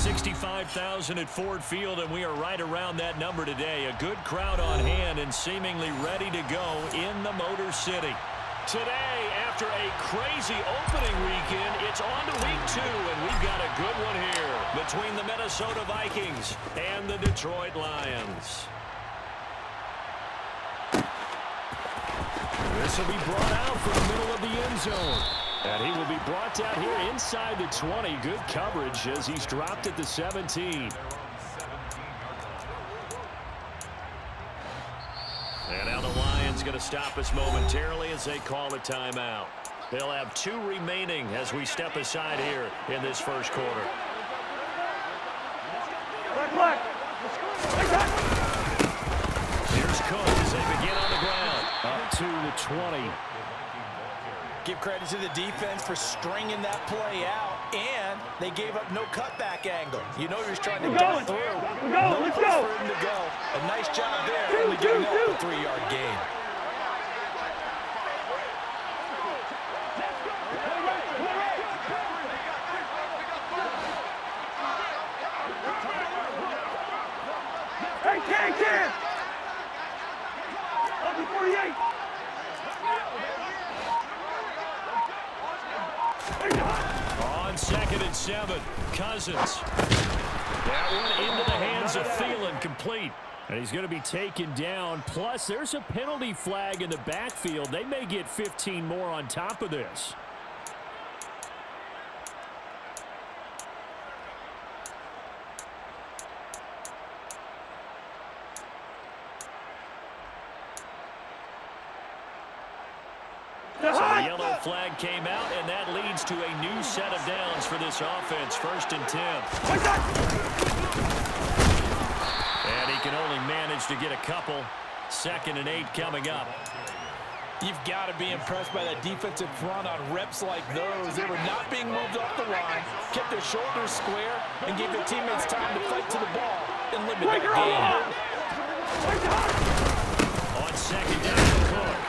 65,000 at Ford Field, and we are right around that number today. A good crowd on hand and seemingly ready to go in the Motor City. Today, after a crazy opening weekend, it's on to week 2, and we've got a good one here between the Minnesota Vikings and the Detroit Lions. This will be brought out from the middle of the end zone. And he will be brought down here inside the 20. Good coverage as he's dropped at the 17. And now the Lions going to stop us momentarily as they call a timeout. They'll have 2 remaining as we step aside here in this first quarter. Here's Cook as they begin on the ground. Up to the 20. Give credit to the defense for stringing that play out, and they gave up no cutback angle. You know he was trying to get through. No place for him to go. A nice job there, only giving up a 3-yard gain. Hey, Ken! Up to 48! On 2nd and 7, Cousins. That one into the hands of Thielen, complete. And he's going to be taken down. Plus, there's a penalty flag in the backfield. They may get 15 more on top of this. So the yellow flag came out, and that leads to a new set of downs for this offense. 1st and 10. And he can only manage to get a couple. 2nd and 8 coming up. You've got to be impressed by that defensive front on reps like those. They were not being moved off the line, kept their shoulders square, and gave their teammates time to fight to the ball and limit that game. On 2nd down, Cook.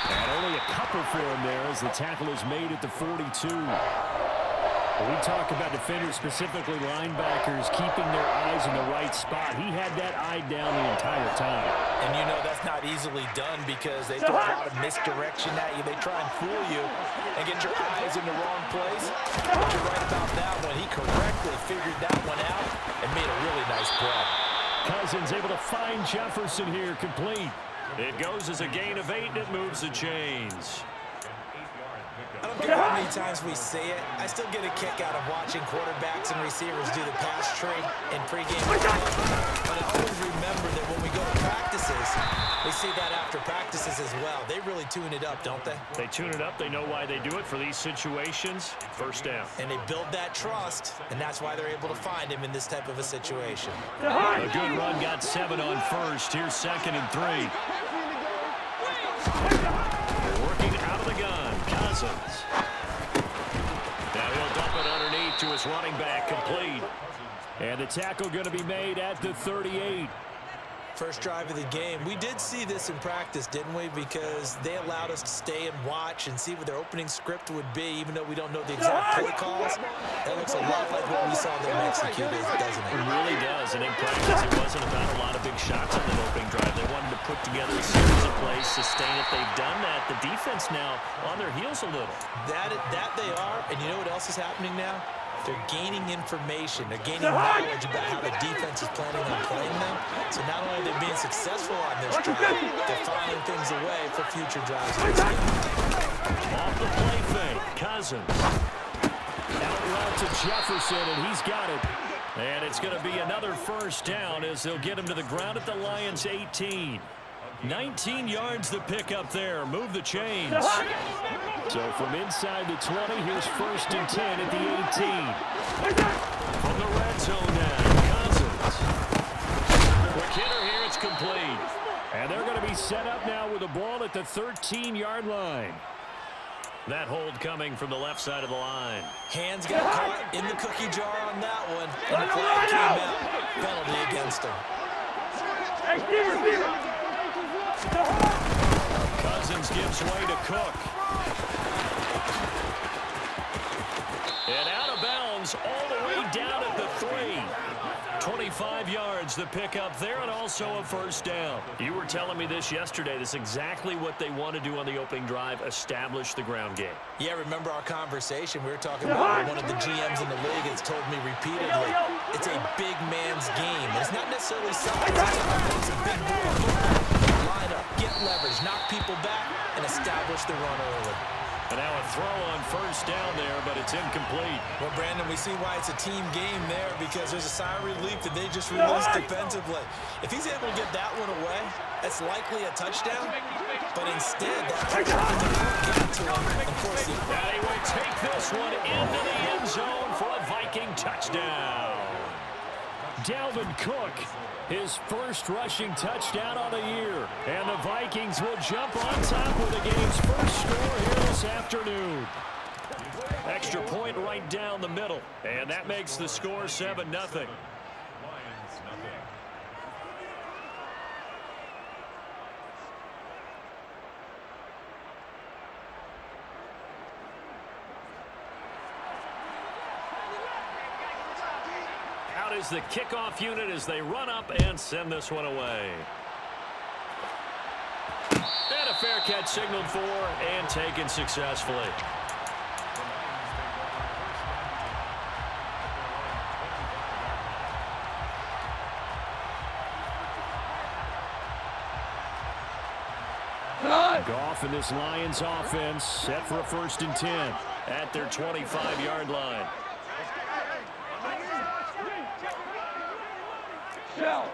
And only a couple for him there as the tackle is made at the 42. When we talk about defenders, specifically linebackers, keeping their eyes in the right spot, he had that eye down the entire time. And you know that's not easily done because they throw a lot of misdirection at you. They try and fool you and get your eyes in the wrong place. But you're right about that one. He correctly figured that one out and made a really nice play. Cousins able to find Jefferson here, complete. It goes as a gain of 8, and it moves the chains. I don't care how many times we say it, I still get a kick out of watching quarterbacks and receivers do the pass trade in pregame. But I always remember that when we go to practices, we see that after practices as well. They really tune it up, don't they? They tune it up. They know why they do it for these situations. 1st down. And they build that trust, and that's why they're able to find him in this type of a situation. A good run, got 7 on 1st. Here's 2nd and 3. Working out of the gun, Cousins. Now he'll dump it underneath to his running back, complete. And the tackle going to be made at the 38. First drive of the game. We did see this in practice, didn't we? Because they allowed us to stay and watch and see what their opening script would be, even though we don't know the exact play calls. That looks a lot like what we saw them execute, doesn't it? It really does. And in practice, it wasn't about a lot of big shots on the opening drive. They wanted to put together a series of plays, sustain it. They've done that. The defense now on their heels a little. That they are. And you know what else is happening now? They're gaining information. They're gaining knowledge about how the defense is planning on playing them. So not only are they being successful on this drive, they're filing things away for future drives. Off the play fake, Cousins. Out route to Jefferson, and he's got it. And it's going to be another 1st down as they'll get him to the ground at the Lions' 18. 19 yards to pick up there. Move the chains. So from inside the 20, here's 1st and 10 at the 18. From the red zone now, Cousins. Quick hitter here, it's complete. And they're going to be set up now with the ball at the 13-yard line. That hold coming from the left side of the line. Hands got caught in the cookie jar on that one, and the flag came out. Penalty against him. Cousins gives way to Cook. And out of bounds all the way down at the 3. 25 yards to pick up there, and also a first down. You were telling me this yesterday. This is exactly what they want to do on the opening drive, establish the ground game. Yeah, remember our conversation? We were talking about one of the GMs in the league has told me repeatedly, it's a big man's game. It's not necessarily size. It's a big boy football. Line up, get leverage, knock people back, and establish the run early. And now a throw on first down there, but it's incomplete. Well, Brandon, we see why it's a team game there, because there's a sigh of relief that they just released defensively. If he's able to get that one away, that's likely a touchdown. But instead, that touchdown didn't get to him. Of course, and he will take this one into the end zone for a Viking touchdown. Dalvin Cook, his first rushing touchdown on the year. And the Vikings will jump on top with the game's first score here this afternoon. Extra point right down the middle. And that makes the score 7-0. Out is the kickoff unit as they run up and send this one away. And a fair catch signaled for and taken successfully. Goff and this Lions offense set for a 1st and 10 at their 25-yard line. Goff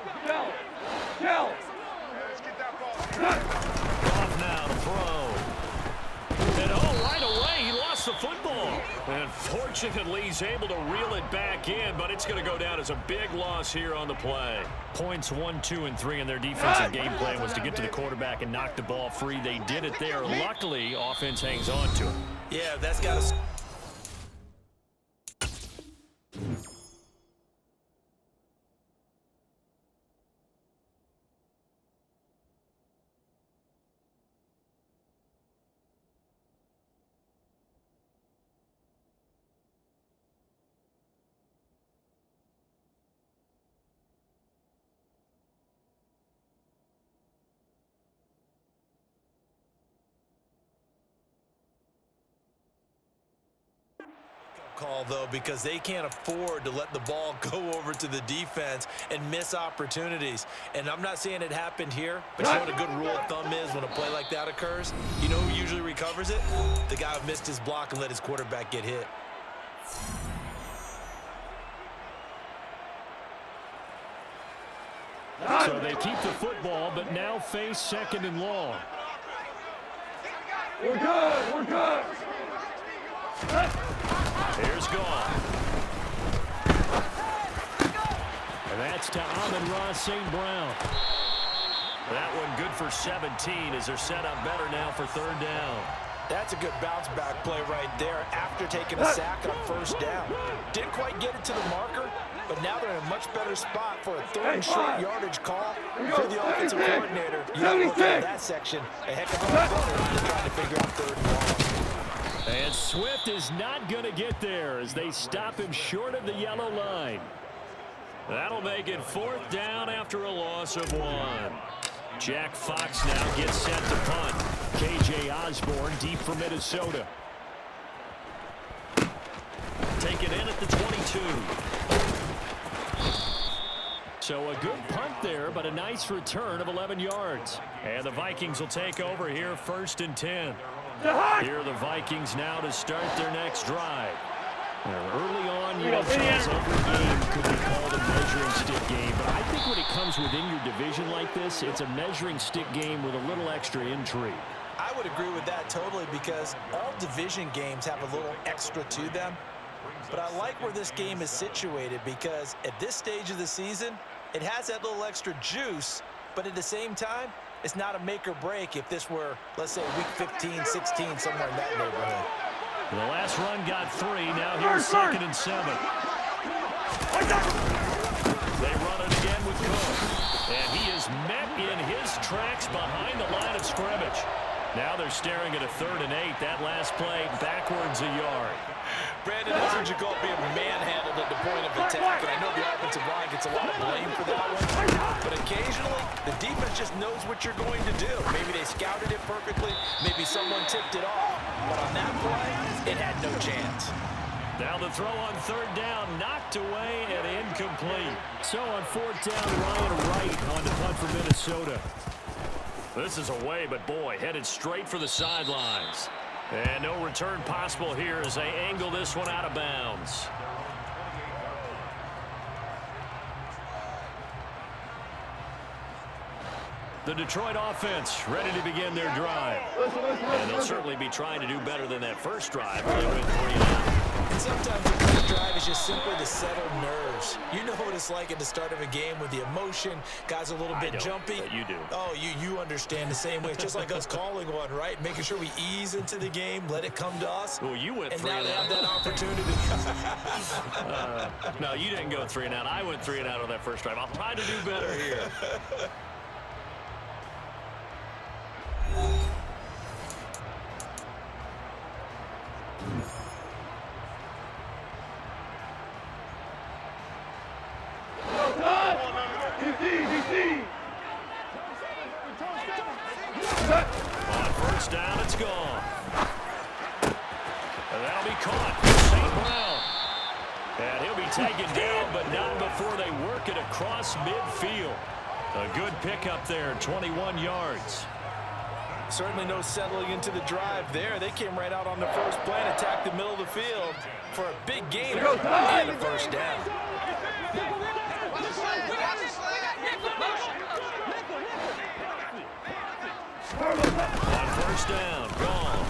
now to throw. And right away, he lost the football. And fortunately, he's able to reel it back in, but it's going to go down as a big loss here on the play. Points 1, 2, and 3 in their defensive game plan was to get to the quarterback and knock the ball free. They did it there. Luckily, offense hangs on to it. Yeah, that's got to... call, though, because they can't afford to let the ball go over to the defense and miss opportunities. And I'm not saying it happened here, but you know what a good rule of thumb is when a play like that occurs? You know who usually recovers it? The guy who missed his block and let his quarterback get hit. So they keep the football, but now face 2nd and long. We're good. We're good. Here's Goff. And that's to Amon-Ra St. Brown. That one good for 17 as they're set up better now for 3rd down. That's a good bounce-back play right there after taking a sack on 1st down. Didn't quite get it to the marker, but now they're in a much better spot for a 3rd and short yardage call for the offensive coordinator. You have to look at that section a heck of a lot better than trying to figure out 3rd and long. And Swift is not going to get there as they stop him short of the yellow line. That'll make it 4th down after a loss of 1. Jack Fox now gets set to punt. K.J. Osborne deep for Minnesota. Taken in at the 22. So a good punt there, but a nice return of 11 yards. And the Vikings will take over here 1st and 10. Here are the Vikings now to start their next drive. Early on, you know, Charles, every game could be called a measuring stick game. But I think when it comes within your division like this, it's a measuring stick game with a little extra intrigue. I would agree with that totally because all division games have a little extra to them. But I like where this game is situated because at this stage of the season, it has that little extra juice, but at the same time, it's not a make or break if this were, let's say, week 15, 16, somewhere in that neighborhood. The last run got 3. Now here's 2nd and 7. They run it again with Cook. And he is met in his tracks behind the line of scrimmage. Now they're staring at a 3rd and 8. That last play backwards a yard. Brandon, that's what you call being manhandled at the point of attack. And I know the offensive line gets a lot of blame for that one. But occasionally, the defense just knows what you're going to do. Maybe they scouted it perfectly. Maybe someone tipped it off. But on that play, it had no chance. Now the throw on third down, knocked away and incomplete. So on fourth down, Ryan Wright on the punt for Minnesota. This is away, but boy, headed straight for the sidelines. And no return possible here as they angle this one out of bounds. The Detroit offense ready to begin their drive. And they'll certainly be trying to do better than that first drive where they went 3-0. And sometimes the first drive is just simply to settle nerves. You know what it's like at the start of a game with the emotion. Guys a little bit jumpy. But you do. Oh, you understand the same way. It's just like us calling one, right? Making sure we ease into the game, let it come to us. Well, you went 3-0. And now they have that opportunity. No, you didn't go 3-0. I went 3-0 on that first drive. I'll try to do better here. On first down, it's gone. And that'll be caught. St. Brown. And he'll be taken down, but not before they work it across midfield. A good pickup there, 21 yards. Certainly no settling into the drive there. They came right out on the first play and attacked the middle of the field for a big gainer and a first down. On first down, gone.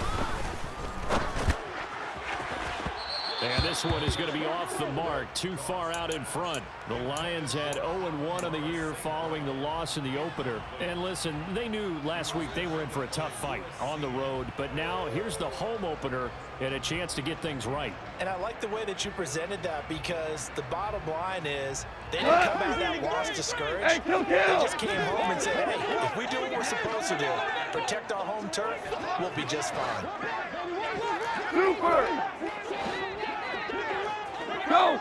And this one is going to be off the mark, too far out in front. The Lions had 0-1 on the year following the loss in the opener. And listen, they knew last week they were in for a tough fight on the road. But now here's the home opener and a chance to get things right. And I like the way that you presented that, because the bottom line is they didn't come out of that loss discouraged. They just came home and said, hey, if we do what we're supposed to do, protect our home turf, we'll be just fine. Super! Go!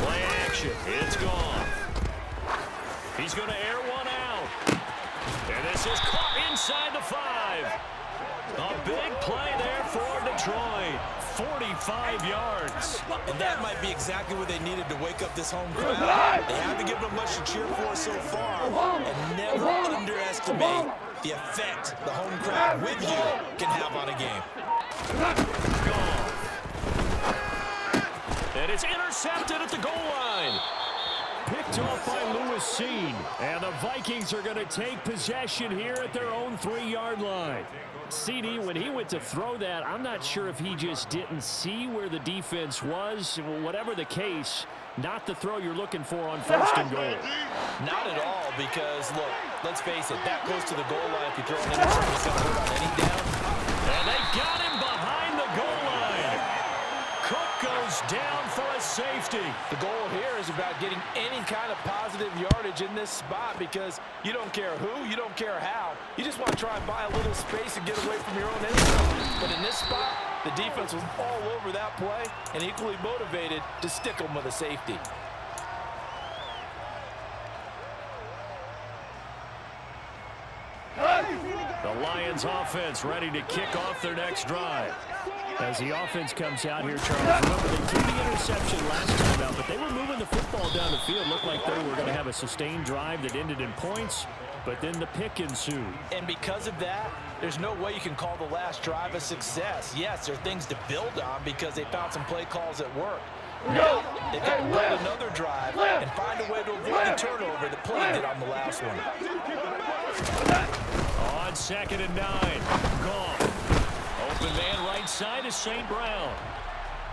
Play action. It's gone. He's going to air one out. And this is caught inside the 5. A big play there for Detroit. 45 yards. And that might be exactly what they needed to wake up this home crowd. They haven't given them much to cheer for so far. And never underestimate the effect the home crowd with you can have on a game. Gone. And it's intercepted at the goal line. Picked off by Lewis Seen. And the Vikings are going to take possession here at their own 3-yard line. CD, when he went to throw that, I'm not sure if he just didn't see where the defense was. Whatever the case, not the throw you're looking for on first and goal. Not at all, because, look, let's face it, that close to the goal line, if you throw an interception, it's going to hurt on any down. And they got him behind the goal line. Cook goes down for a safety. The goal here is about getting any kind of positive yardage in this spot, because you don't care who, you don't care how. You just want to try and buy a little space and get away from your own end zone. But in this spot, the defense was all over that play and equally motivated to stick them with a safety. The Lions offense ready to kick off their next drive. As the offense comes out here, Charles, remember they took the interception last time out, but they were moving the football down the field. Looked like they were going to have a sustained drive that ended in points, but then the pick ensued. And because of that, there's no way you can call the last drive a success. Yes, there are things to build on because they found some play calls at work. Now, they've got to build another drive and find a way to avoid the turnover that Play did on the last one. On 2nd and 9, gone. Open man right side is St. Brown.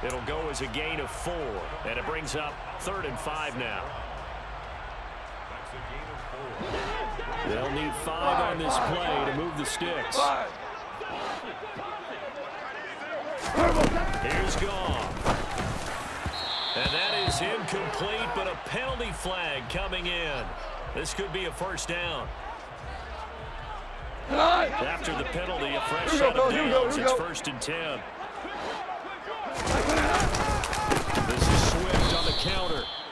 It'll go as a gain of 4, and it brings up 3rd and 5 now. They'll need 5 on this play to move the sticks. Here's gone. And that is incomplete, but a penalty flag coming in. This could be a first down. After the penalty, a fresh set of downs. It's 1st and 10.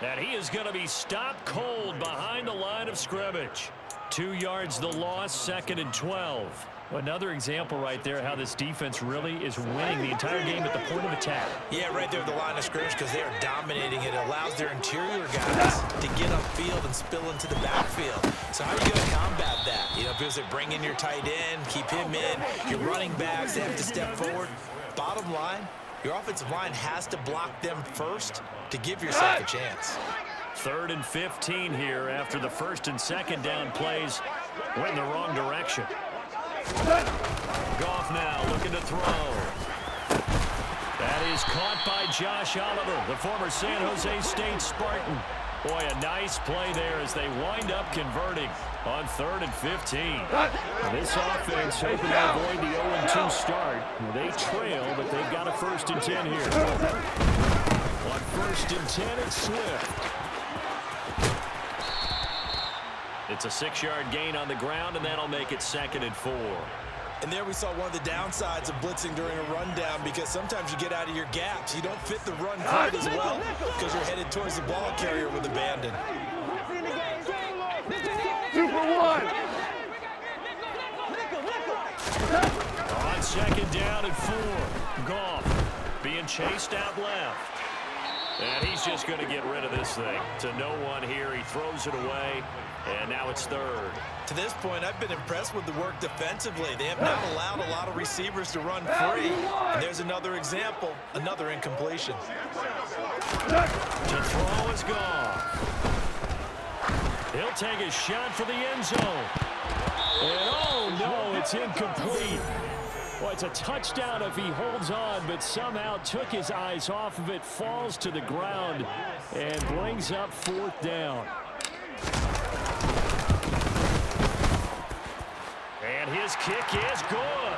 And he is going to be stopped cold behind the line of scrimmage. 2 yards the loss, 2nd and 12. Another example right there how this defense really is winning the entire game at the point of attack. Yeah, right there at the line of scrimmage because they are dominating. It allows their interior guys to get upfield and spill into the backfield. So how are you going to combat that? You know, because they bring in your tight end, keep him in. Your running backs, they have to step forward. Bottom line, your offensive line has to block them first to give yourself a chance. 3rd and 15 here after the 1st and 2nd down plays went in the wrong direction. Goff now looking to throw. That is caught by Josh Oliver, the former San Jose State Spartan. Boy, a nice play there as they wind up converting on 3rd and 15. This offense hoping to avoid the 0-2 start. They trail, but they've got a 1st and 10 here. On 1st and 10, it's Swift. It's a 6-yard gain on the ground, and that'll make it 2nd and 4. And there we saw one of the downsides of blitzing during a rundown because sometimes you get out of your gaps. You don't fit the run quite as well because you're headed towards the ball carrier with abandon. Super 1. On 2nd down and 4. Goff being chased out left. And he's just going to get rid of this thing. To no one here. He throws it away. And now it's 3rd. To this point, I've been impressed with the work defensively. They have not allowed a lot of receivers to run free. And there's another example, another incompletion. To throw is gone. He'll take a shot for the end zone. And oh no, it's incomplete. Well, it's a touchdown if he holds on, but somehow took his eyes off of it, falls to the ground, and brings up 4th down. And his kick is good.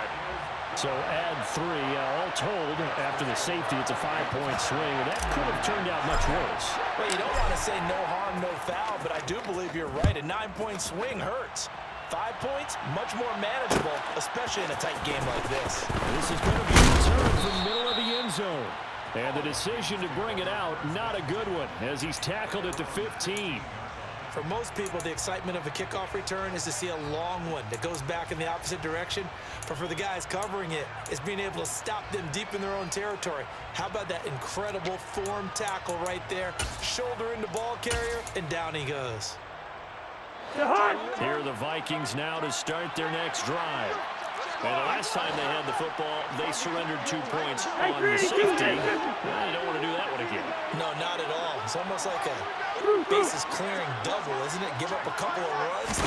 So add 3, all told, after the safety, it's a 5-point swing. That could have turned out much worse. Well, you don't want to say no harm, no foul, but I do believe you're right. A 9-point swing hurts. 5 points, much more manageable, especially in a tight game like this. This is going to be a return from the middle of the end zone. And the decision to bring it out, not a good one, as he's tackled at the 15. For most people, the excitement of a kickoff return is to see a long one that goes back in the opposite direction. But for the guys covering it, it's being able to stop them deep in their own territory. How about that incredible form tackle right there? Shoulder into ball carrier, and down he goes. Here are the Vikings now to start their next drive. And the last time they had the football, they surrendered 2 points on the safety. Well, you don't want to do that one again. No, not at all. It's almost like a bases clearing double, isn't it? Give up a couple of runs.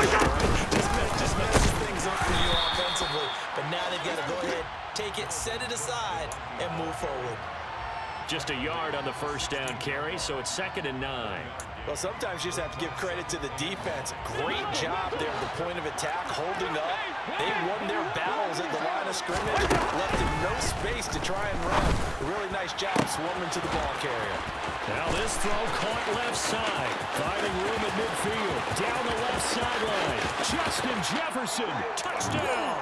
Just messes things up for you offensively. But now they've got to go ahead, take it, set it aside, and move forward. Just a yard on the 1st down carry, so it's 2nd and 9. Well, sometimes you just have to give credit to the defense. Great job there at the point of attack, holding up. They won their battles at the line of scrimmage, left them no space to try and run. A really nice job swarming to the ball carrier. Now this throw caught left side, finding room at midfield. Down the left sideline, Justin Jefferson, touchdown!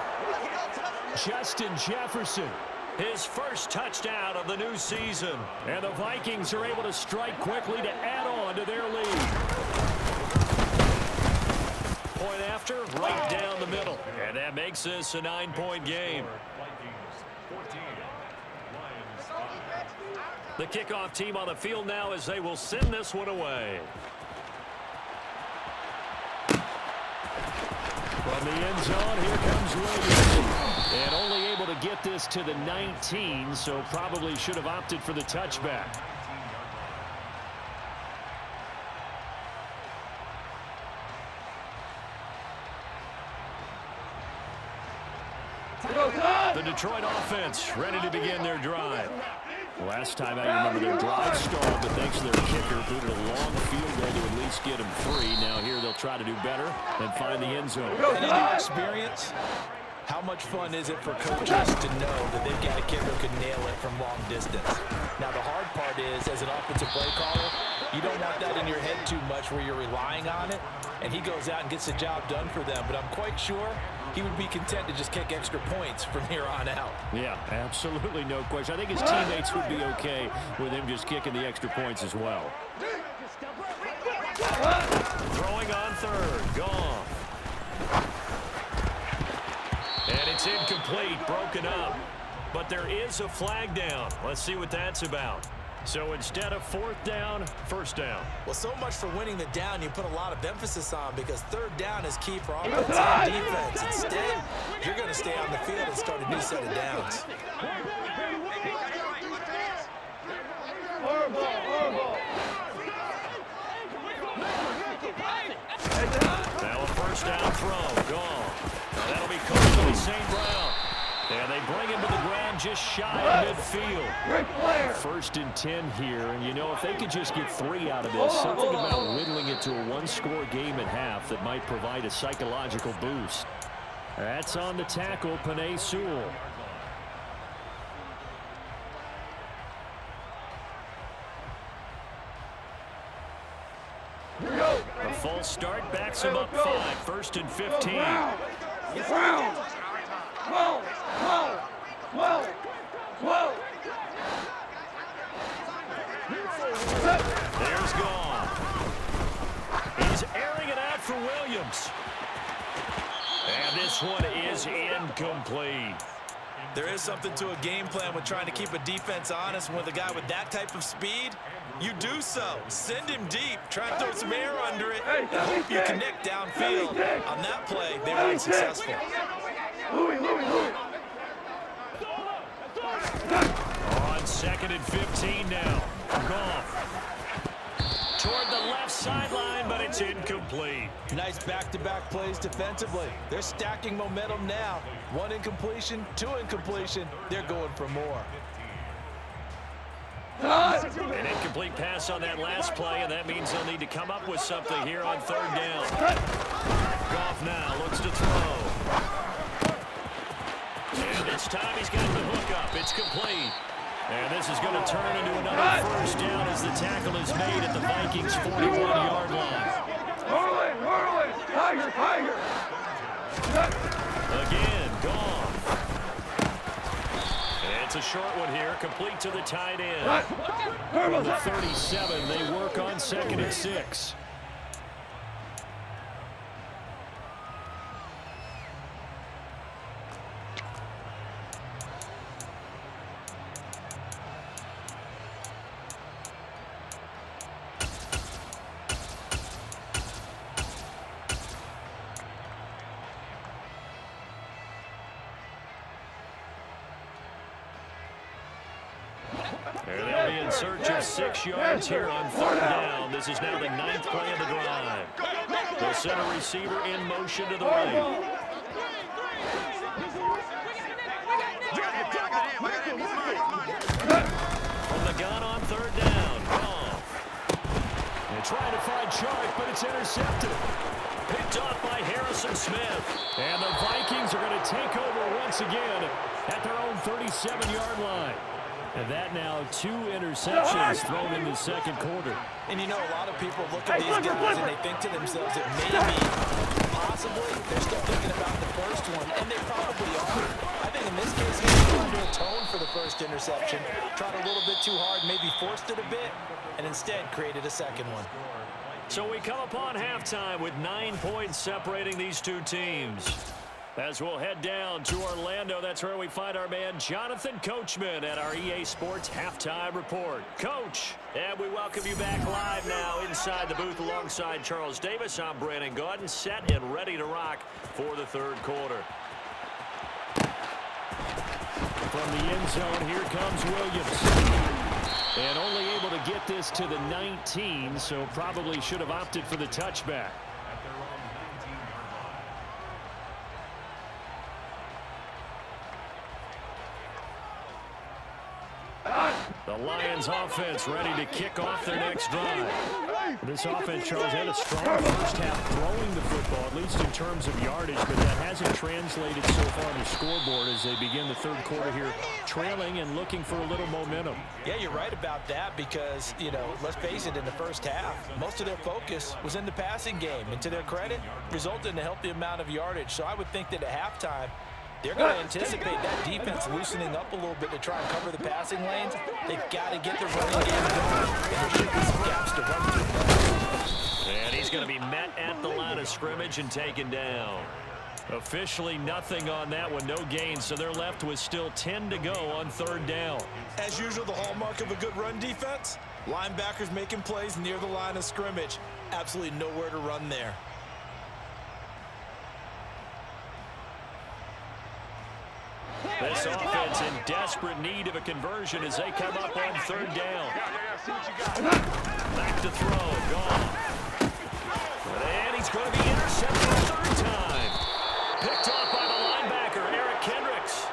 Justin Jefferson, his first touchdown of the new season. And the Vikings are able to strike quickly to add on to their lead. Point after, right down the middle. And that makes this a 9-point game. The kickoff team on the field now as they will send this one away. From the end zone, here comes Williams. And only able to get this to the 19, so probably should have opted for the touchback. The Detroit offense ready to begin their drive. Last time I remember their drive stalled, but thanks to their kicker, booted a long field goal to at least get them free. Now here they'll try to do better and find the end zone. And in your experience, how much fun is it for coaches to know that they've got a kicker who can nail it from long distance? Now, the hard part is, as an offensive play caller, you don't want that in your head too much where you're relying on it, and he goes out and gets the job done for them. But I'm quite sure he would be content to just kick extra points from here on out. Yeah, absolutely no question. I think his teammates would be okay with him just kicking the extra points as well. third. Gone. And it's incomplete, broken up. But there is a flag down. Let's see what that's about. So instead of fourth down, first down. Well, so much for winning the down you put a lot of emphasis on, because third down is key for offense and defense. Instead, you're going to stay on the field and start a new set of downs. Now a first down throw. Gone. That'll be caught by St. Brown. And they bring him to the ground just shy of midfield. First and 10 here, and you know, if they could just get 3 out of this, something about whittling it to a one-score game at half that might provide a psychological boost. That's on the tackle, Panay Sewell. A false start backs him up 5. First and 15. There's gone. He's airing it out for Williams. And this one is incomplete. There is something to a game plan with trying to keep a defense honest. With a guy with that type of speed, you do so. Send him deep. Try and throw some air under it. Hope you connect downfield. On that play, they were unsuccessful. On second and 15 now. Goff toward the left sideline, but it's incomplete. Nice back-to-back plays defensively. They're stacking momentum now. 1 incompletion, 2 incompletion. They're going for more. An incomplete pass on that last play, and that means they'll need to come up with something here on third down. Goff now looks to throw. And this time he's got the hook up. It's complete. And this is going to turn into another first down as the tackle is made at the Vikings' 41-yard line. Tiger. Again, gone. It's a short one here, complete to the tight end. From the 37, they work on second and 6. And they'll be in search of 6 yards here on third down. This is now the 9th play of the drive. The center receiver in motion to the right. From the gun on third down. Goff. They're trying to find Chark, but it's intercepted. Picked off by Harrison Smith. And the Vikings are going to take over once again at their own 37-yard line. And that now 2 interceptions thrown in the second quarter. And you know, a lot of people look at these guys and they think to themselves that maybe, possibly, they're still thinking about the first one, and they probably are. I think in this case, he's trying to atone for the first interception, tried a little bit too hard, maybe forced it a bit, and instead created a second one. So we come upon halftime with 9 points separating these two teams. As we'll head down to Orlando, that's where we find our man Jonathan Coachman at our EA Sports Halftime Report. Coach, and we welcome you back live now inside the booth alongside Charles Davis. I'm Brandon Gaudin, set and ready to rock for the third quarter. From the end zone, here comes Williams. And only able to get this to the 19, so probably should have opted for the touchback. The Lions offense ready to kick off their next drive. This offense, Charles, had a strong first half throwing the football, at least in terms of yardage, but that hasn't translated so far on the scoreboard as they begin the third quarter here, trailing and looking for a little momentum. Yeah, you're right about that because, you know, let's face it, in the first half, most of their focus was in the passing game, and to their credit, resulted in a healthy amount of yardage. So I would think that at halftime, they're going to anticipate that defense loosening up a little bit to try and cover the passing lanes. They've got to get the running game going, and there should be some gaps to run through. And he's going to be met at the line of scrimmage and taken down. Officially nothing on that one, no gain, so they're left with still 10 to go on third down. As usual, the hallmark of a good run defense, linebackers making plays near the line of scrimmage. Absolutely nowhere to run there. This offense in desperate need of a conversion as they come up on third down. Back to throw, gone. And he's going to be intercepted a third time. Picked off by the linebacker, Eric Kendricks.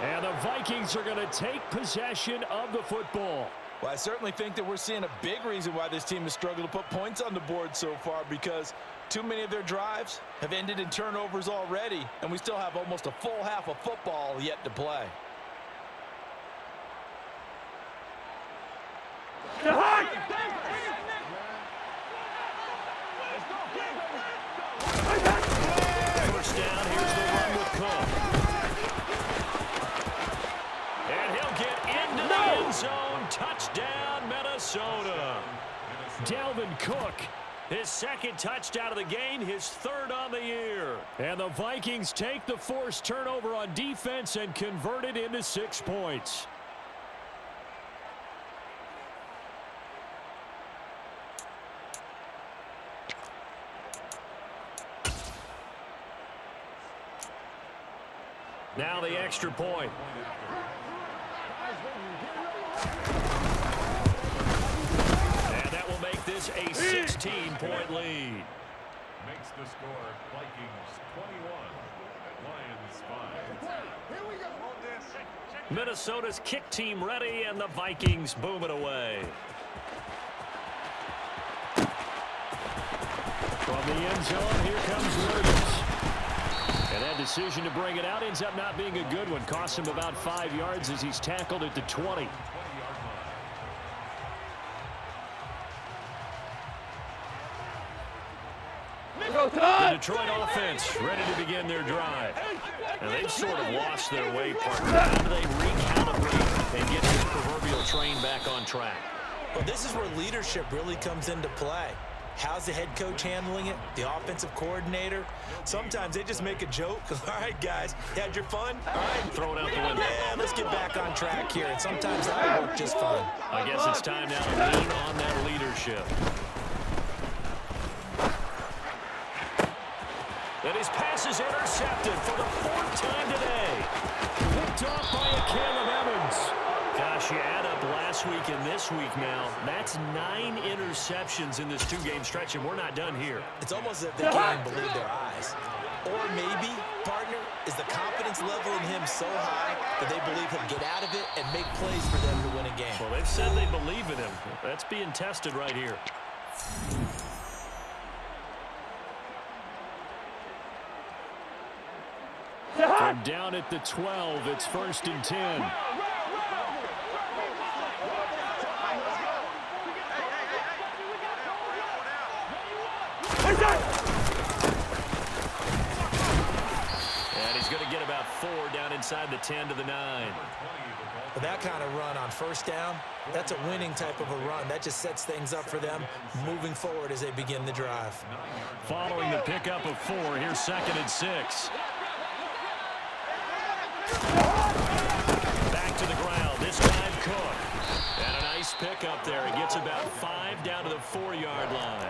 And the Vikings are going to take possession of the football. Well, I certainly think that we're seeing a big reason why this team has struggled to put points on the board so far, because too many of their drives have ended in turnovers already, and we still have almost a full half of football yet to play. First down, here's the run with Cook. And he'll get into the end zone. Touchdown, Minnesota. Dalvin Cook, his second touchdown of the game, his third on the year. And the Vikings take the forced turnover on defense and convert it into 6 points. Now the extra point. And that will make this a 16-point lead. Makes the score Vikings 21, Lions 5. Minnesota's kick team ready, and the Vikings boom it away. From the end zone, here comes Williams. And that decision to bring it out ends up not being a good one. Costs him about 5 yards as he's tackled at the 20. The Detroit offense ready to begin their drive. And they've sort of lost their way, partner. How do they recalibrate and get this proverbial train back on track? Well, this is where leadership really comes into play. How's the head coach handling it? The offensive coordinator? Sometimes they just make a joke. All right, guys, you had your fun? All right. Throw it out the window. Yeah, let's get back on track here. And sometimes that'll work just fine. I guess it's time now to lean on that leadership. And his pass is intercepted for the 4th time today. Picked off by Caleb Evans. Gosh, you add up last week and this week now. That's 9 interceptions in this 2-game stretch, and we're not done here. It's almost as if they can't even believe their eyes. Or maybe, partner, is the confidence level in him so high that they believe he'll get out of it and make plays for them to win a game. Well, they've said they believe in him. That's being tested right here. From down at the 12, it's 1st and 10. And he's going to get about 4 down inside the 10 to the 9. But that kind of run on 1st down, that's a winning type of a run. That just sets things up for them moving forward as they begin the drive. Following the pickup of 4, here's 2nd and 6. Back to the ground, this time Cook. And a nice pickup there. He gets about 5 down to the 4-yard line.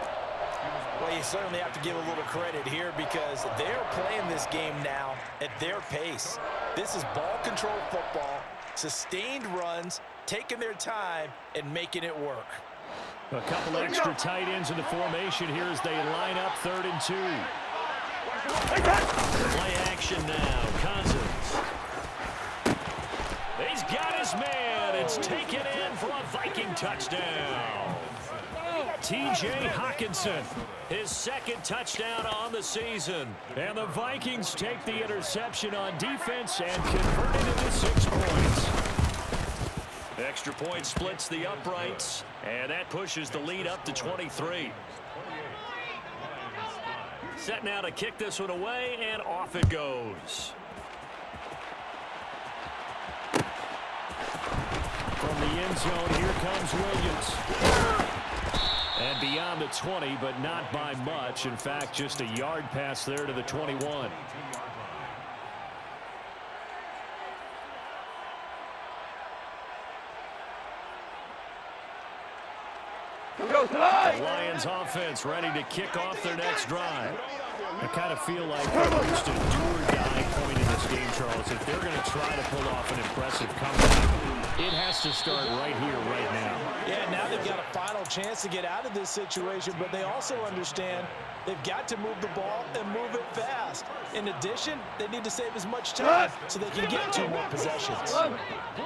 Well, you certainly have to give a little credit here because they're playing this game now at their pace. This is ball control football, sustained runs, taking their time and making it work. A couple extra tight ends in the formation here as they line up 3rd and 2. Play action now, Cousins. He's got his man. It's taken in for a Viking touchdown. T.J. Hawkinson, his 2nd touchdown on the season. And the Vikings take the interception on defense and convert it into 6 points. Extra point splits the uprights, and that pushes the lead up to 23. Set now to kick this one away, and off it goes. From the end zone, here comes Williams. And beyond the 20, but not by much. In fact, just a yard pass there to the 21. The Lions offense ready to kick off their next drive. I kind of feel like they're just a do-or-die point in this game, Charles. If they're going to try to pull off an impressive comeback, it has to start right here, right now. Yeah, now they've got a final chance to get out of this situation, but they also understand they've got to move the ball and move it fast. In addition, they need to save as much time so they can get 2 more possessions.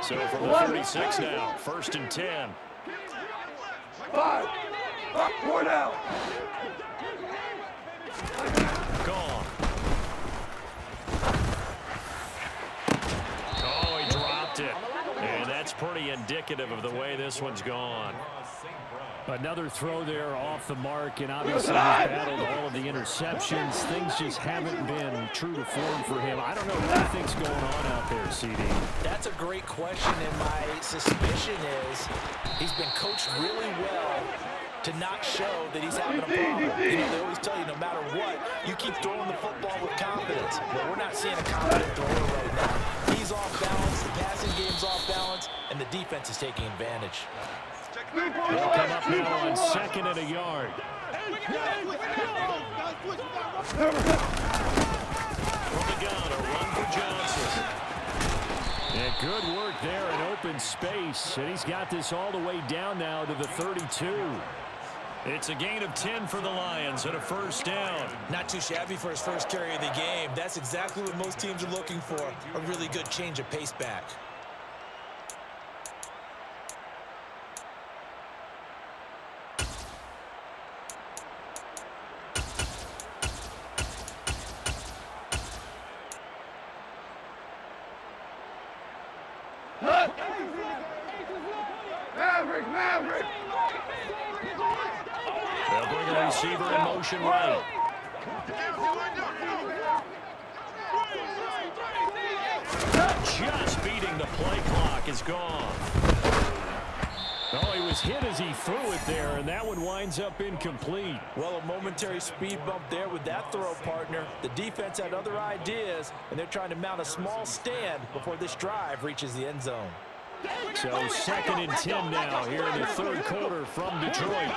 So from the 36 now, 1st and 10. 5. 4 down. Gone. Oh, he dropped it. And that's pretty indicative of the way this one's gone. Another throw there off the mark, and obviously he's battled all of the interceptions. Things just haven't been true to form for him. I don't know what he thinks going on out there, CD. That's a great question, and my suspicion is he's been coached really well to not show that he's having a problem. You know, they always tell you no matter what, you keep throwing the football with confidence. But we're not seeing a confident thrower right now. He's off balance, the passing game's off balance, and the defense is taking advantage. They'll come up now on 2nd and a yard. From the gun, a run for Johnson. And good work there in open space. And he's got this all the way down now to the 32. It's a gain of 10 for the Lions and a 1st down. Not too shabby for his first carry of the game. That's exactly what most teams are looking for, a really good change of pace back. Maverick! They'll bring a receiver in motion right. Just beating the play clock is gone. Oh, he was hit as he threw it there, and that one winds up incomplete. Well, a momentary speed bump there with that throw, partner. The defense had other ideas, and they're trying to mount a small stand before this drive reaches the end zone. So 2nd and 10 now here in the 3rd quarter from Detroit.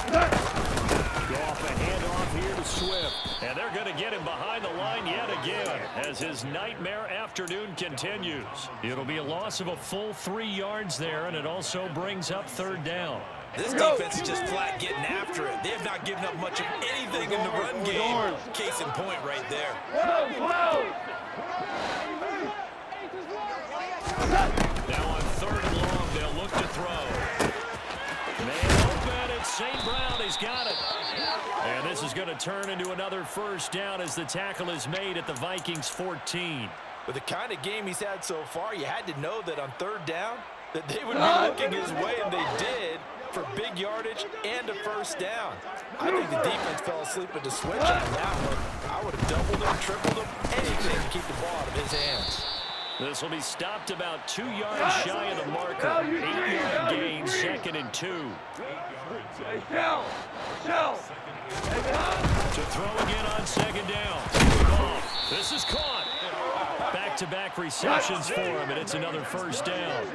Go off a handoff here to Swift. And they're going to get him behind the line yet again as his nightmare afternoon continues. It'll be a loss of a full 3 yards there, and it also brings up 3rd down. This defense is just flat getting after it. They have not given up much of anything in the run game. Case in point right there. Now on 3rd and long, they'll look to throw. Man open, it's St. Brown. He's got it. And this is going to turn into another 1st down as the tackle is made at the Vikings 14. With the kind of game he's had so far, you had to know that on 3rd down, that they would be looking his way, and they did, for big yardage and a 1st down. I think the defense fell asleep at the switch on that one. I would have doubled him, tripled him, anything to keep the ball out of his hands. This will be stopped about 2 yards shy of the marker. 8-yard gain, 2nd and 2. To throw again on 2nd down. Oh, this is caught. Back-to-back receptions for him, and it's another 1st down.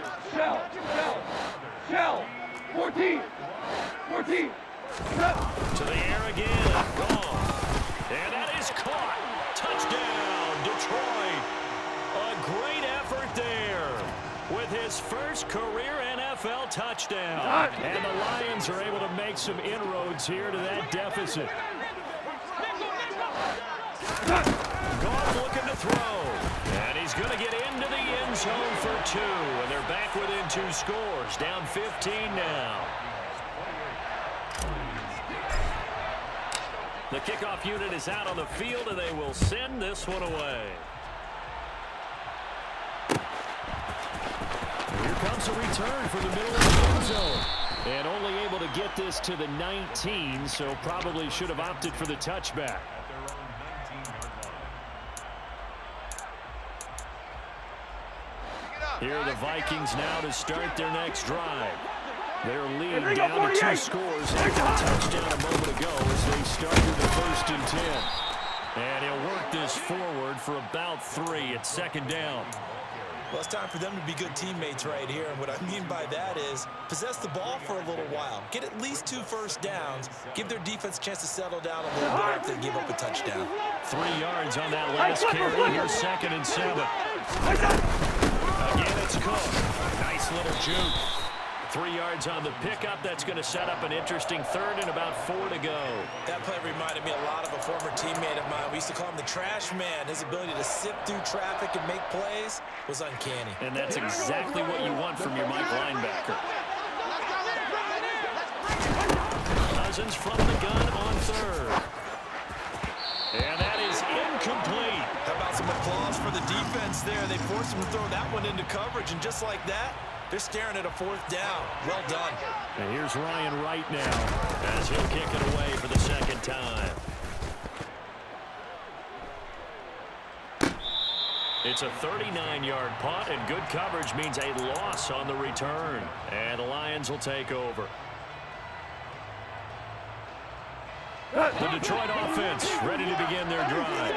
Shell. 14. To the air again. Gone. And that is caught. Touchdown, Detroit. A great effort there with his first career NFL touchdown. And the Lions are able to make some inroads here to that deficit. Goff looking to throw. And he's going to get into the end zone for 2. And they're back within 2 scores. Down 15 now. The kickoff unit is out on the field, and they will send this one away. Here comes a return from the middle of the end zone. And only able to get this to the 19, so probably should have opted for the touchback. Here are the Vikings now to start their next drive. Their lead down to 2 scores after a touchdown a moment ago as they started the 1st and 10. And he'll work this forward for about 3 at 2nd down. Well, it's time for them to be good teammates right here. And what I mean by that is possess the ball for a little while. Get at least 2 first downs. Give their defense a chance to settle down a little bit after they give up a touchdown. 3 yards on that last carry. Here's 2nd and 7. Again, it's Cook. Nice little juke. 3 yards on the pickup. That's going to set up an interesting 3rd and about 4 to go. That play reminded me a lot of a former teammate of mine. We used to call him the trash man. His ability to sift through traffic and make plays was uncanny. And that's exactly what you want from your Mike linebacker. Cousins from the gun on 3rd. And that is incomplete. How about some applause for the defense there? They forced him to throw that one into coverage, and just like that, they're staring at a 4th down. Well done. And here's Ryan Wright now as he'll kick it away for the 2nd time. It's a 39-yard punt, and good coverage means a loss on the return. And the Lions will take over. The Detroit offense ready to begin their drive.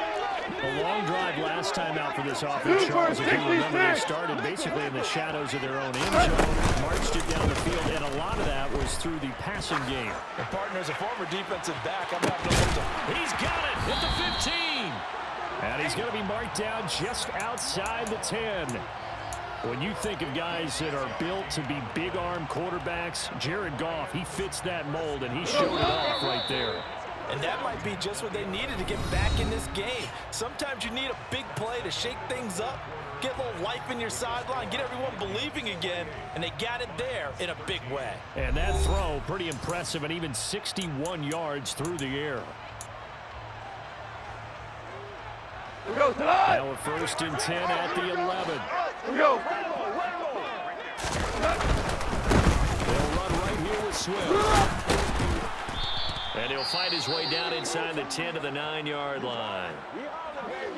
A long drive last time out for this offense, Charles. If you remember, they started basically in the shadows of their own end zone, marched it down the field, and a lot of that was through the passing game. The partner's a former defensive back. I'm not going to. He's got it at the 15. And he's going to be marked down just outside the 10. When you think of guys that are built to be big-arm quarterbacks, Jared Goff, he fits that mold, and he showed it off right there. And that might be just what they needed to get back in this game. Sometimes you need a big play to shake things up, get a little life in your sideline, get everyone believing again, and they got it there in a big way. And that throw, pretty impressive, and even 61 yards through the air. Now a 1st and 10 at the 11. They'll run right here with Swift. And he'll fight his way down inside the 10 to the 9-yard line.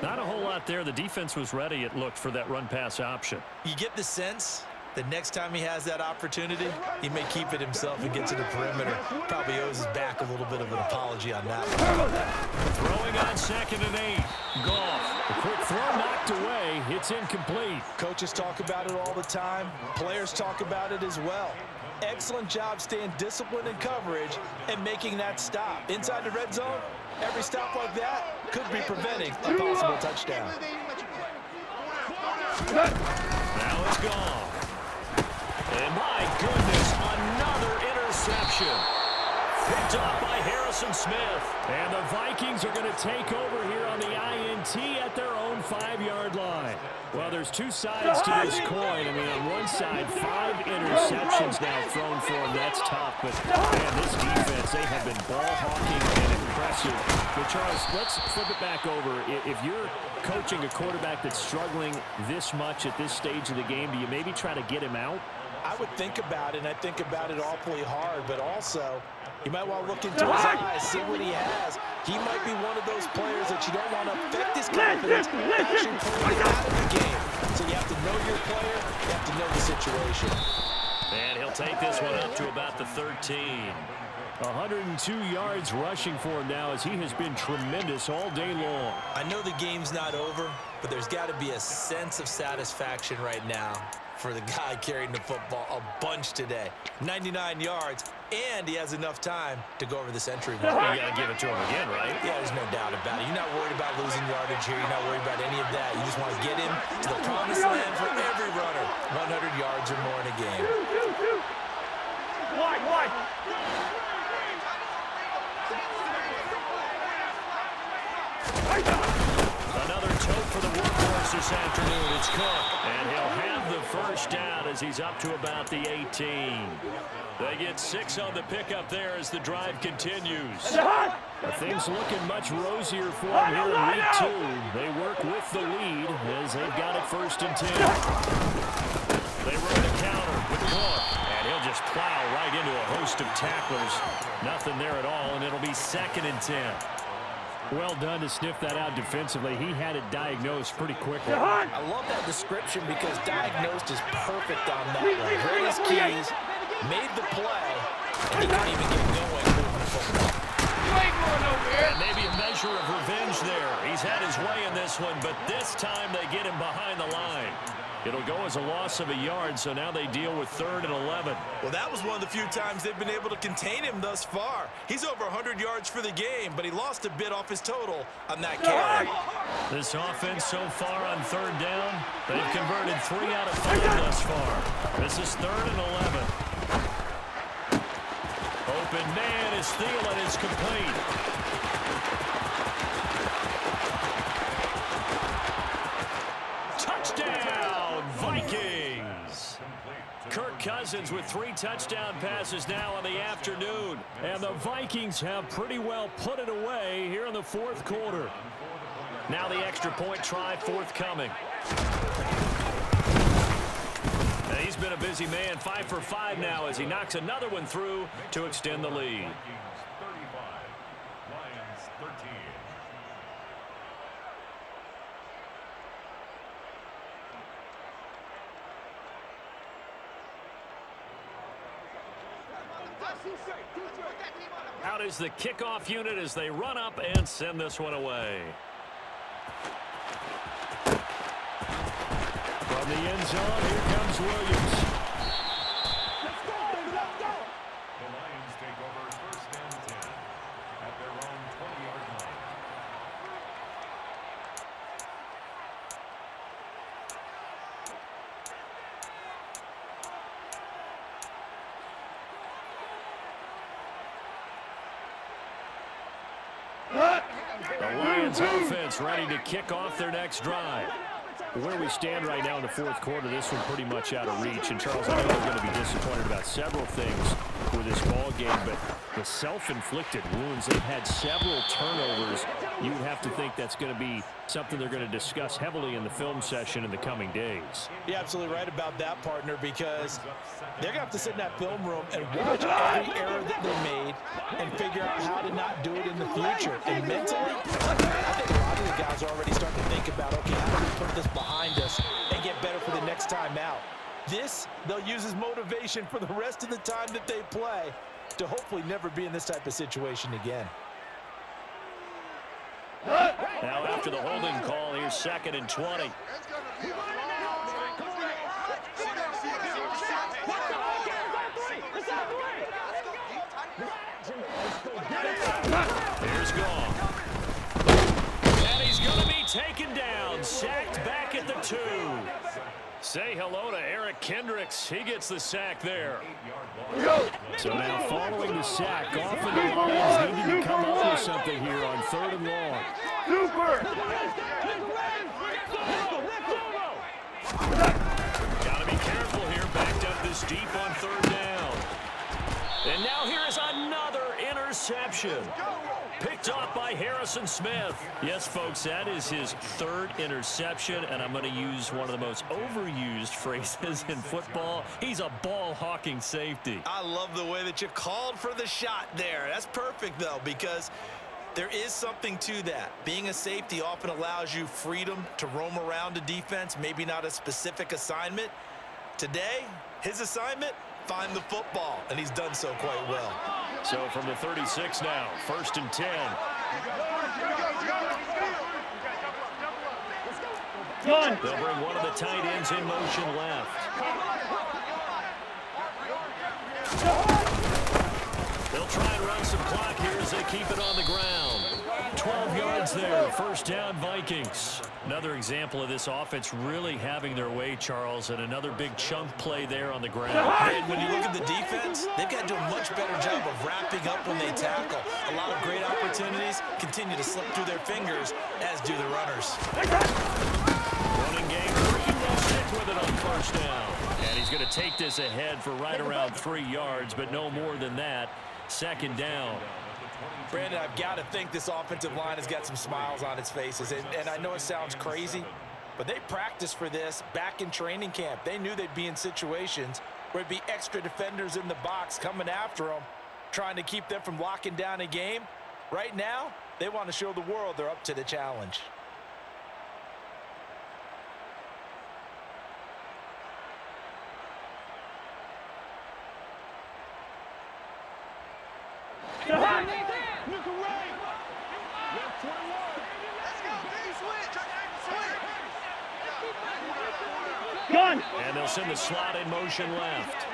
Not a whole lot there. The defense was ready, it looked, for that run-pass option. You get the sense that next time he has that opportunity, he may keep it himself and get to the perimeter. Probably owes his back a little bit of an apology on that one. Throwing on 2nd and 8. Goff. A quick throw knocked away. It's incomplete. Coaches talk about it all the time. Players talk about it as well. Excellent job staying disciplined in coverage and making that stop. Inside the red zone, every stop like that could be preventing a possible touchdown. Now it's gone. And my goodness, another interception. Picked up by Harrison Smith. And the Vikings are going to take over here on the INT at their own 5-yard line. Well, there's 2 sides to this coin. I mean, on one side, 5 interceptions now thrown for them. That's tough. But, man, this defense, they have been ball hawking and impressive. But, Charles, let's flip it back over. If you're coaching a quarterback that's struggling this much at this stage of the game, do you maybe try to get him out? I would think about it, and I think about it awfully hard, but also you might want to look into his eyes, see what he has. He might be one of those players that you don't want to affect his confidence, actually pull him out of the game. So you have to know your player, you have to know the situation. And he'll take this one up to about the 13. 102 yards rushing for him now as he has been tremendous all day long. I know the game's not over, but there's got to be a sense of satisfaction right now for the guy carrying the football a bunch today. 99 yards, and he has enough time to go over the century mark. You got to give it to him again, right? Yeah, there's no doubt about it. You're not worried about losing yardage here. You're not worried about any of that. You just want to get him to the promised land for every runner. 100 yards or more in a game. Another tote for the workhorse this afternoon. It's Cook. And he'll have the 1st down as he's up to about the 18. They get 6 on the pickup there as the drive continues. Things looking much rosier for them here in week 2. They work with the lead as they've got it 1st and 10. They run the counter with Cook. And he'll just plow right into a host of tacklers. Nothing there at all, and it'll be 2nd and 10. Well done to sniff that out defensively. He had it diagnosed pretty quickly. I love that description because diagnosed is perfect on that one. Various keys, made the play, and he couldn't even get going moving the football. And maybe a measure of revenge there. He's had his way in this one, but this time they get him behind the line. It'll go as a loss of a yard, so now they deal with 3rd and 11. Well, that was one of the few times they've been able to contain him thus far. He's over 100 yards for the game, but he lost a bit off his total on that carry. This offense so far on 3rd down, they've converted 3 out of 5 thus far. This is 3rd and 11. Open man is Thielen is complete. Touchdown, Vikings! Kirk Cousins with 3 touchdown passes now in the afternoon. And the Vikings have pretty well put it away here in the 4th quarter. Now the extra point try forthcoming. And he's been a busy man, 5 for 5 now as he knocks another one through to extend the lead. Vikings 35, Lions 13. Out is the kickoff unit as they run up and send this one away. From the end zone, here comes Williams. The Lions take over 1st and 10 at their own 20-yard line. The Lions offense ready to kick off their next drive. Where we stand right now in the 4th quarter, this one pretty much out of reach. And, Charles, I know they're going to be disappointed about several things with this ball game, but the self-inflicted wounds, they've had several turnovers. You would have to think that's going to be something they're going to discuss heavily in the film session in the coming days. You're absolutely right about that, partner, because they're going to have to sit in that film room and watch every error that they made and figure out how to not do it in the future. And mentally, I think a lot of the guys are already starting to think about, okay, how do we put this behind us and get better for the next time out? This, they'll use as motivation for the rest of the time that they play to hopefully never be in this type of situation again. Now after the holding call, here's 2nd and 20. Here's Gong. And he's going to be taken down, sacked back at the 2. Say hello to Eric Kendricks. He gets the sack there. So now following the sack, often the Lions needing to come up with something here on 3rd and long. Gotta be careful here, backed up this deep on 3rd down. And now here is another interception. Picked off by Harrison Smith. Yes, folks, that is his 3rd interception, and I'm going to use one of the most overused phrases in football. He's a ball-hawking safety. I love the way that you called for the shot there. That's perfect, though, because there is something to that. Being a safety often allows you freedom to roam around a defense, maybe not a specific assignment. Today, his assignment, find the football, and he's done so quite well. So from the 36 now, 1st and 10. They'll bring one of the tight ends in motion left. They'll try and run some clock here as they keep it on the ground. 12 yards there, 1st down Vikings. Another example of this offense really having their way, Charles, and another big chunk play there on the ground. And when you look at the defense, they've got to do a much better job of wrapping up when they tackle. A lot of great opportunities continue to slip through their fingers, as do the runners. Running game, they'll stick with it on 1st down. And he's going to take this ahead for right around 3 yards, but no more than that. 2nd down. Brandon, I've got to think this offensive line has got some smiles on its faces. And I know it sounds crazy, but they practiced for this back in training camp. They knew they'd be in situations where it'd be extra defenders in the box coming after them, trying to keep them from locking down a game. Right now, they want to show the world they're up to the challenge. And they'll send the slot in motion left.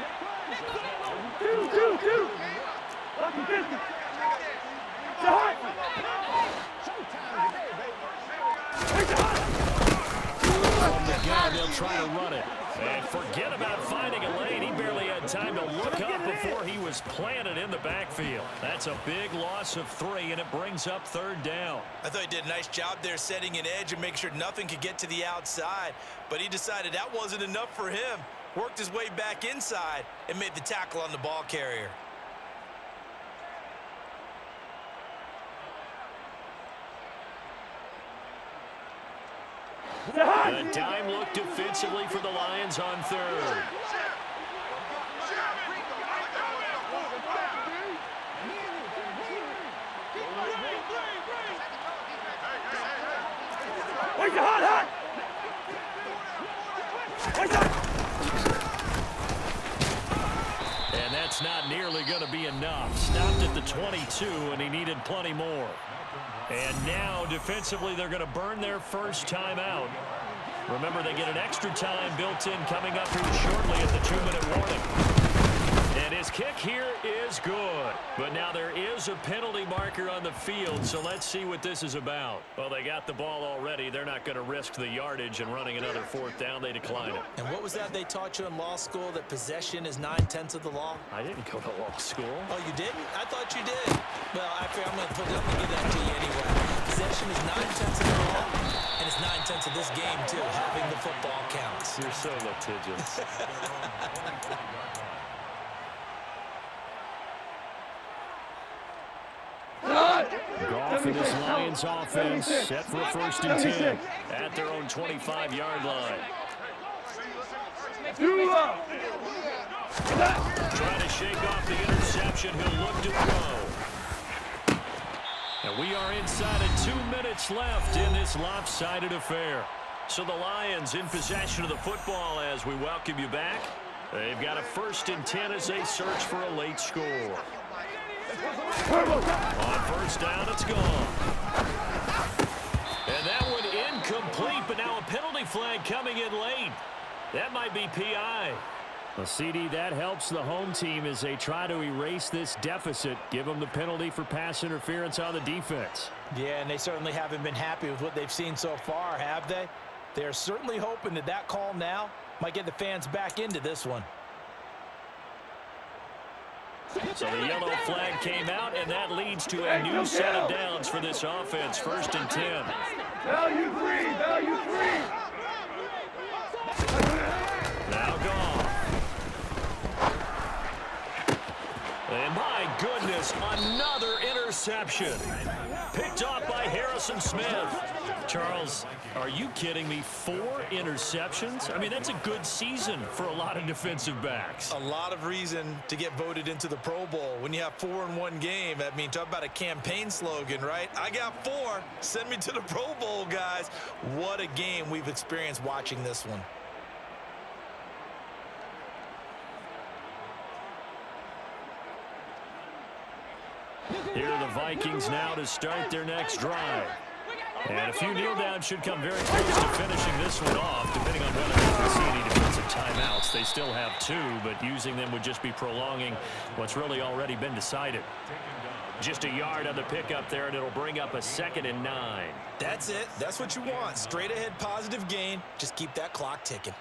Two. Lucky 50. From the gun, they'll try to run it. And forget about finding a lane. He barely had time to look up before he was planted in the backfield. That's a big loss of 3, and it brings up 3rd down. I thought he did a nice job there setting an edge and making sure nothing could get to the outside. But he decided that wasn't enough for him. Worked his way back inside and made the tackle on the ball carrier. A dime look defensively for the Lions on 3rd. And that's not nearly going to be enough. Stopped at the 22, and he needed plenty more. And now, defensively, they're going to burn their first time out. Remember, they get an extra time built in coming up here shortly at the 2-minute warning. And his kick here is good. But now there is a penalty marker on the field, so let's see what this is about. Well, they got the ball already. They're not going to risk the yardage and running another 4th down. They decline it. And what was that they taught you in law school, that possession is 9/10 of the law? I didn't go to law school. Oh, you didn't? I thought you did. Well, I'm going to give that to you anyway. Possession is 9/10 of the law, and it's 9/10 of this game, too. Having the football counts. You're so litigious. Goff and his Lions offense set for a 1st and 10 at their own 25-yard line. Trying to shake off the interception. He'll look to throw. And we are inside of 2 minutes left in this lopsided affair. So the Lions in possession of the football as we welcome you back. They've got a 1st and 10 as they search for a late score. On 1st down, it's gone. And that one incomplete, but now a penalty flag coming in late. That might be PI. Well, CD, that helps the home team as they try to erase this deficit, give them the penalty for pass interference on the defense. Yeah, and they certainly haven't been happy with what they've seen so far, have they? They're certainly hoping that that call now might get the fans back into this one. So the yellow flag came out, and that leads to a new set of downs for this offense. 1st and 10. Value 3. Now gone. And my goodness, another interception. Picked off by Harrison Smith. Charles, are you kidding me? 4 interceptions? I mean, that's a good season for a lot of defensive backs. A lot of reason to get voted into the Pro Bowl. When you have 4 in one game, I mean, talk about a campaign slogan, right? I got 4. Send me to the Pro Bowl, guys. What a game we've experienced watching this one. Here are the Vikings now to start their next drive. And a few kneel downs should come very close to finishing this one off, depending on whether they see any defensive timeouts. They still have 2, but using them would just be prolonging what's really already been decided. Just a yard on the pickup there, and it'll bring up a 2nd and 9. That's it. That's what you want. Straight ahead positive gain. Just keep that clock ticking.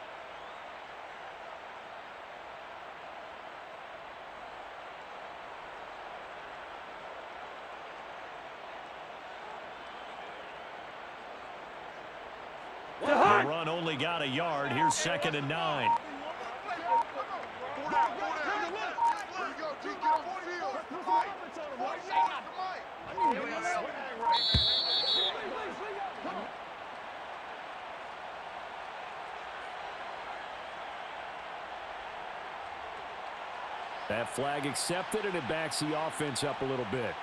The run only got a yard. Here's 2nd and 9. That flag accepted, and it backs the offense up a little bit.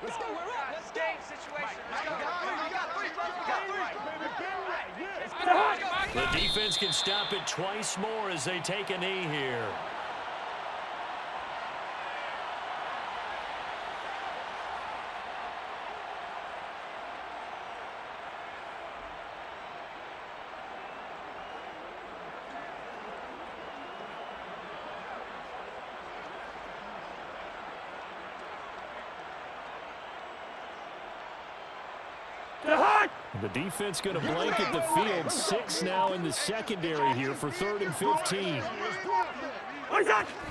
Let's go. We're up. Let's go. Situation. Let's go. The defense can stop it twice more as they take a knee here. The defense going to blanket the field. 6 now in the secondary here for 3rd and 15.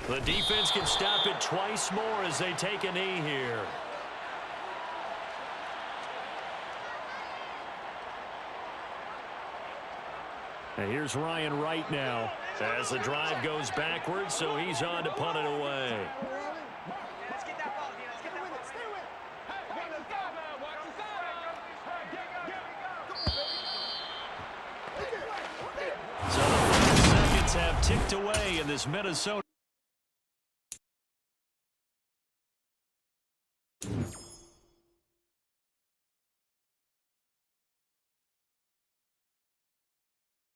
The defense can stop it twice more as they take a knee here. And here's Ryan Wright now as the drive goes backwards, so he's on to punt it away. So the 5 seconds have ticked away in this Minnesota.